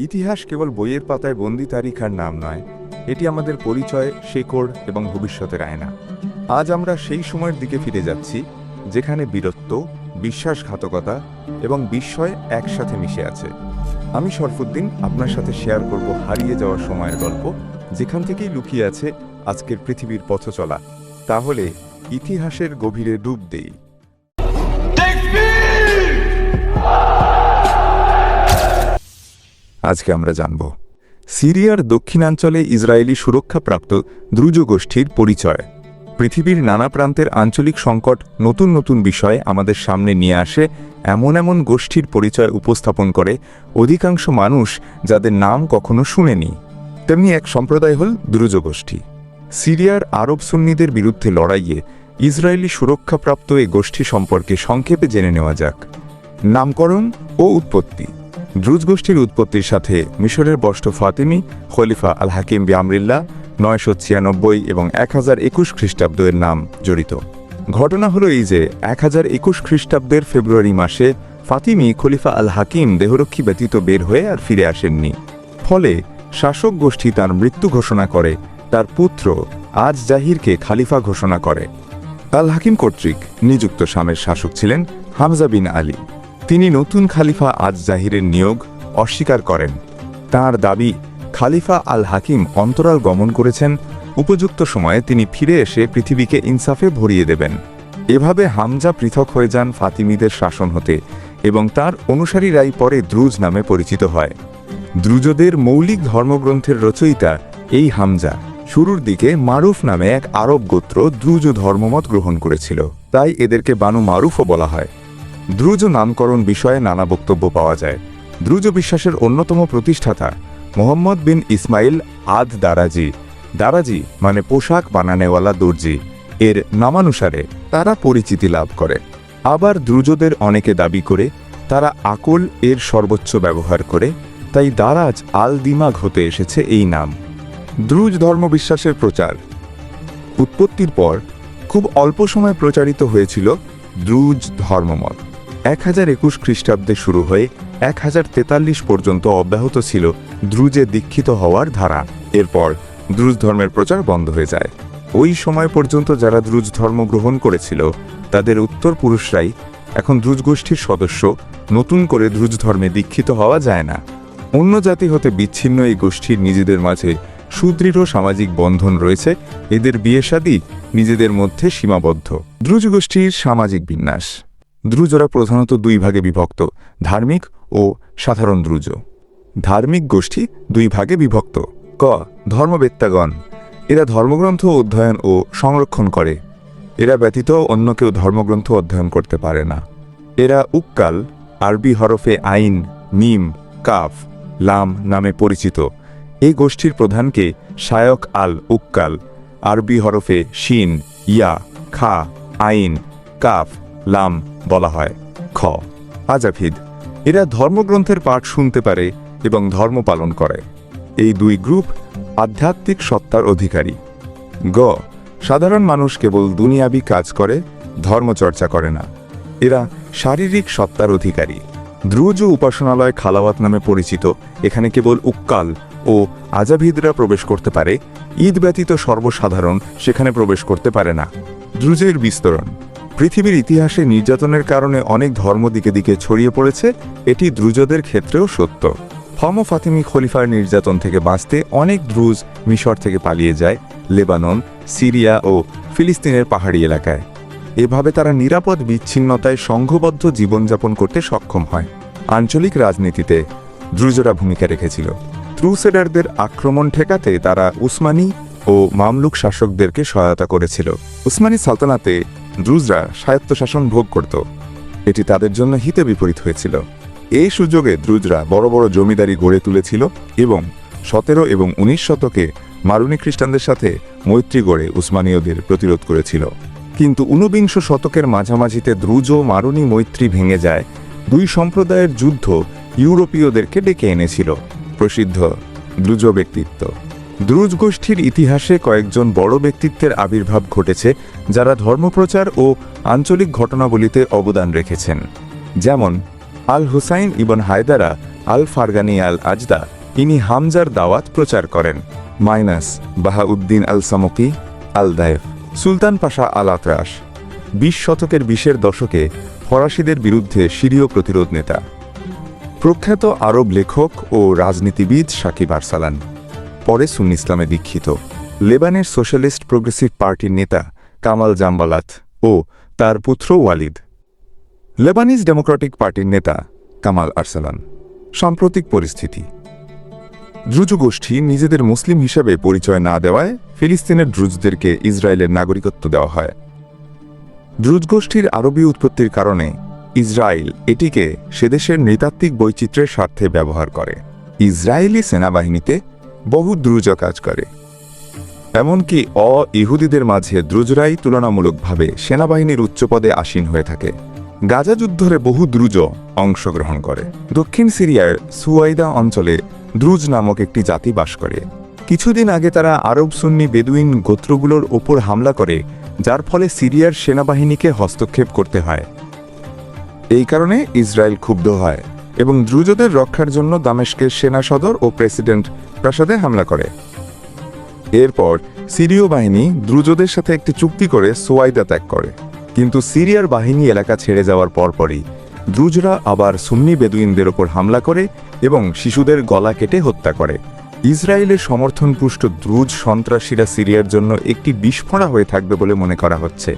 ইতিহাস কেবল বইয়ের পাতায় বন্দি তারিখ আর নাম নয়, এটি আমাদের পরিচয়, শেকড় এবং ভবিষ্যতের আয়না। আজ আমরা সেই সময়ের দিকে ফিরে যাচ্ছি যেখানে বীরত্ব, বিশ্বাসঘাতকতা এবং বিস্ময় একসাথে মিশে আছে। আমি শরফুদ্দিন আপনার সাথে শেয়ার করব হারিয়ে যাওয়ার সময়ের গল্প, যেখান থেকেই লুকিয়ে আছে আজকের পৃথিবীর পথ চলা। তাহলে ইতিহাসের গভীরে ডুব দেই। আজকে আমরা জানব সিরিয়ার দক্ষিণাঞ্চলে ইসরায়েলি সুরক্ষাপ্রাপ্ত দ্রুজ গোষ্ঠীর পরিচয়। পৃথিবীর নানা প্রান্তের আঞ্চলিক সংকট নতুন নতুন বিষয় আমাদের সামনে নিয়ে আসে, এমন এমন গোষ্ঠীর পরিচয় উপস্থাপন করে অধিকাংশ মানুষ যাদের নাম কখনো শুনেনি। তেমনি এক সম্প্রদায় হল দ্রুজ গোষ্ঠী। সিরিয়ার আরব সুন্নিদের বিরুদ্ধে লড়াইয়ে ইসরায়েলি সুরক্ষাপ্রাপ্ত এই গোষ্ঠী সম্পর্কে সংক্ষেপে জেনে নেওয়া যাক। নামকরণ ও উৎপত্তি। দ্রুজ গোষ্ঠীর উৎপত্তির সাথে মিশরের বষ্ট ফাতিমি খলিফা আল হাকিম বিআমরিল্লাহ 996 এবং 1021 খ্রিস্টাব্দের নাম জড়িত। ঘটনা হলো এই যে 1021 খ্রিস্টাব্দের ফেব্রুয়ারি মাসে ফাতিমি খলিফা আল হাকিম দেহরক্ষী ব্যতীত বের হয়ে আর ফিরে আসেননি। ফলে শাসক গোষ্ঠী তার মৃত্যু ঘোষণা করে তার পুত্র আজ জাহিরকে খালিফা ঘোষণা করে। আল হাকিম কর্তৃক নিযুক্ত শামের শাসক ছিলেন হামজা বিন আলী। তিনি নতুন খালিফা আজ জাহিরের নিয়োগ অস্বীকার করেন। তাঁর দাবি, খালিফা আল হাকিম অন্তরাল গমন করেছেন, উপযুক্ত সময়ে তিনি ফিরে এসে পৃথিবীকে ইনসাফে ভরিয়ে দেবেন। এভাবে হামজা পৃথক হয়ে যান ফাতিমিদের শাসন হতে এবং তার অনুসারীরাই পরে দ্রুজ নামে পরিচিত হয়। দ্রুজদের মৌলিক ধর্মগ্রন্থের রচয়িতা এই হামজা। শুরুর দিকে মারুফ নামে এক আরব গোত্র দ্রুজ ধর্মমত গ্রহণ করেছিল, তাই এদেরকে বানু মারুফও বলা হয়। দ্রুজ নামকরণ বিষয়ে নানা বক্তব্য পাওয়া যায়। দ্রুজ বিশ্বাসের অন্যতম প্রতিষ্ঠাতা মোহাম্মদ বিন ইসমাইল আদ দারাজি। দারাজি মানে পোশাক বানানেওয়ালা দর্জি, এর নামানুসারে তারা পরিচিতি লাভ করে। আবার দ্রুজদের অনেকে দাবি করে তারা আকল এর সর্বোচ্চ ব্যবহার করে, তাই দারাজ আল দিমাগ হতে এসেছে এই নাম। দ্রুজ ধর্মবিশ্বাসের প্রচার। উৎপত্তির পর খুব অল্প সময় প্রচারিত হয়েছিল দ্রুজ ধর্মমত। 1021 খ্রিস্টাব্দে শুরু হয়ে 1043 পর্যন্ত অব্যাহত ছিল দ্রুজে দীক্ষিত হওয়ার ধারা। এরপর দ্রুজ ধর্মের প্রচার বন্ধ হয়ে যায়। ওই সময় পর্যন্ত যারা দ্রুজ ধর্ম গ্রহণ করেছিল তাদের উত্তরপুরুষরাই এখন দ্রুজ গোষ্ঠীর সদস্য। নতুন করে দ্রুজ ধর্মে দীক্ষিত হওয়া যায় না। অন্য জাতি হতে বিচ্ছিন্ন এই গোষ্ঠীর নিজেদের মাঝে সুদৃঢ় সামাজিক বন্ধন রয়েছে। এদের বিয়ে শাদী নিজেদের মধ্যে সীমাবদ্ধ। দ্রুজ গোষ্ঠীর সামাজিক বিন্যাস। দ্রুজরা প্রধানত দুই ভাগে বিভক্ত, ধার্মিক ও সাধারণ দ্রুজ। ধার্মিক গোষ্ঠী দুই ভাগে বিভক্ত। ক. ধর্মবেত্তাগণ। এরা ধর্মগ্রন্থ অধ্যয়ন ও সংরক্ষণ করে। এরা ব্যতীত অন্য কেউ ধর্মগ্রন্থ অধ্যয়ন করতে পারে না। এরা উক্কাল, আরবি হরফে আইন, মিম, কাফ, লাম নামে পরিচিত। এই গোষ্ঠীর প্রধানকে শায়ক আল উক্কাল, আরবি হরফে শিন, ইয়া, খা, আইন, কাফ, লাম বলা হয়। খ. আজাভিদ। এরা ধর্মগ্রন্থের পাঠ শুনতে পারে এবং ধর্ম পালন করে। এই দুই গ্রুপ আধ্যাত্মিক সত্তার অধিকারী। গ. সাধারণ মানুষ কেবল দুনিয়াবি কাজ করে, ধর্মচর্চা করে না। এরা শারীরিক সত্তার অধিকারী। দ্রুজ উপাসনালয় খালাওয়াত নামে পরিচিত। এখানে কেবল উক্কাল ও আজাভিদরা প্রবেশ করতে পারে। ঈদ ব্যতীত সর্বসাধারণ সেখানে প্রবেশ করতে পারে না। দ্রুজের বিস্তরণ। পৃথিবীর ইতিহাসে নির্যাতনের কারণে অনেক ধর্ম দিকে দিকে ছড়িয়ে পড়েছে। এটি দ্রুজদের ক্ষেত্রেও সত্য। ফাতিমি খলিফার নির্যাতন থেকে বাঁচতে অনেক দ্রুজ মিশর থেকে পালিয়ে যায় লেবানন, সিরিয়া ও ফিলিস্তিনের পাহাড়ি এলাকায়। এভাবে তারা নিরাপদ বিচ্ছিন্নতায় সংঘবদ্ধ জীবনযাপন করতে সক্ষম হয়। আঞ্চলিক রাজনীতিতে দ্রুজরা ভূমিকা রেখেছিল। ক্রুসেডারদের আক্রমণ ঠেকাতে তারা উসমানী ও মামলুক শাসকদেরকে সহায়তা করেছিল। উসমানী সালতানাতে দ্রুজরা স্বায়ত্তশাসন ভোগ করত। এটি তাদের জন্য হিতে বিপরীত হয়েছিল। এই সুযোগে দ্রুজরা বড় বড় জমিদারি গড়ে তুলেছিল এবং 17 এবং 19 শতকে মারুনি খ্রিস্টানদের সাথে মৈত্রী গড়ে উসমানীয়দের প্রতিরোধ করেছিল। কিন্তু 19বিংশ শতকের মাঝামাঝিতে দ্রুজ ও মারুনি মৈত্রী ভেঙে যায়। দুই সম্প্রদায়ের যুদ্ধ ইউরোপীয়দেরকে ডেকে এনেছিল। প্রসিদ্ধ দ্রুজ ব্যক্তিত্ব। দ্রুজ গোষ্ঠীর ইতিহাসে কয়েকজন বড় ব্যক্তিত্বের আবির্ভাব ঘটেছে যারা ধর্মপ্রচার ও আঞ্চলিক ঘটনাবলিতে অবদান রেখেছেন। যেমন আল হুসাইন ইবন হায়দারা আল ফারগানি আল আজদা ইনি হামজার দাওয়াত প্রচার করেন। বাহাউদ্দিন আল সামকি আল দায়েফ, সুলতান পাশা আল আতরাশ 20 শতকের 20-এর দশকে ফরাসিদের বিরুদ্ধে সিরীয় প্রতিরোধ নেতা। প্রখ্যাত আরব লেখক ও রাজনীতিবিদ সাকিব আরসালান, পরে সুন্নি ইসলামে দীক্ষিত। লেবানের সোশ্যালিস্ট প্রোগ্রেসিভ পার্টির নেতা কামাল জাম্বালাত ও তার পুত্র ওয়ালিদ। লেবানিজ ডেমোক্রেটিক পার্টির নেতা কামাল আরসালান। সাম্প্রতিক পরিস্থিতি, দ্রুজ গোষ্ঠী নিজেদের মুসলিম হিসেবে পরিচয় না দেওয়ায় ফিলিস্তিনের দ্রুজদেরকে ইসরায়েলের নাগরিকত্ব দেওয়া হয়। দ্রুজ গোষ্ঠীর আরবী উৎপত্তির কারণে ইসরায়েল এটিকে সেদেশের নৃতাত্ত্বিক বৈচিত্র্যের স্বার্থে ব্যবহার করে। ইসরায়েলি সেনাবাহিনীতে বহু দ্রুজ কাজ করে, এমনকি ইহুদিদের মাঝে দ্রুজরাই তুলনামূলকভাবে সেনাবাহিনীর উচ্চপদে আসীন হয়ে থাকে। গাজা যুদ্ধে বহু দ্রুজ অংশগ্রহণ করে। দক্ষিণ সিরিয়ার সুয়াইদা অঞ্চলে দ্রুজ নামক একটি জাতি বাস করে। কিছুদিন আগে তারা আরব সুন্নি বেদুইন গোত্রগুলোর ওপর হামলা করে, যার ফলে সিরিয়ার সেনাবাহিনীকে হস্তক্ষেপ করতে হয়। এই কারণে ইসরায়েল ক্ষুব্ধ হয় এবং দ্রুজদের রক্ষার জন্য দামেস্কের সেনা সদর ও প্রেসিডেন্ট প্রাসাদে হামলা করে। এরপর সিরীয় বাহিনী দ্রুজদের সাথে একটি চুক্তি করে সোয়াইদা ত্যাগ করে, কিন্তু সিরিয়ার বাহিনী এলাকা ছেড়ে যাওয়ার পরপরই দ্রুজরা আবার সুন্নি বেদুইনদের ওপর হামলা করে এবং শিশুদের গলা কেটে হত্যা করে। ইসরায়েলের সমর্থনপুষ্ট দ্রুজ সন্ত্রাসীরা সিরিয়ার জন্য একটি বিস্ফোরণ হয়ে থাকবে বলে মনে করা হচ্ছে।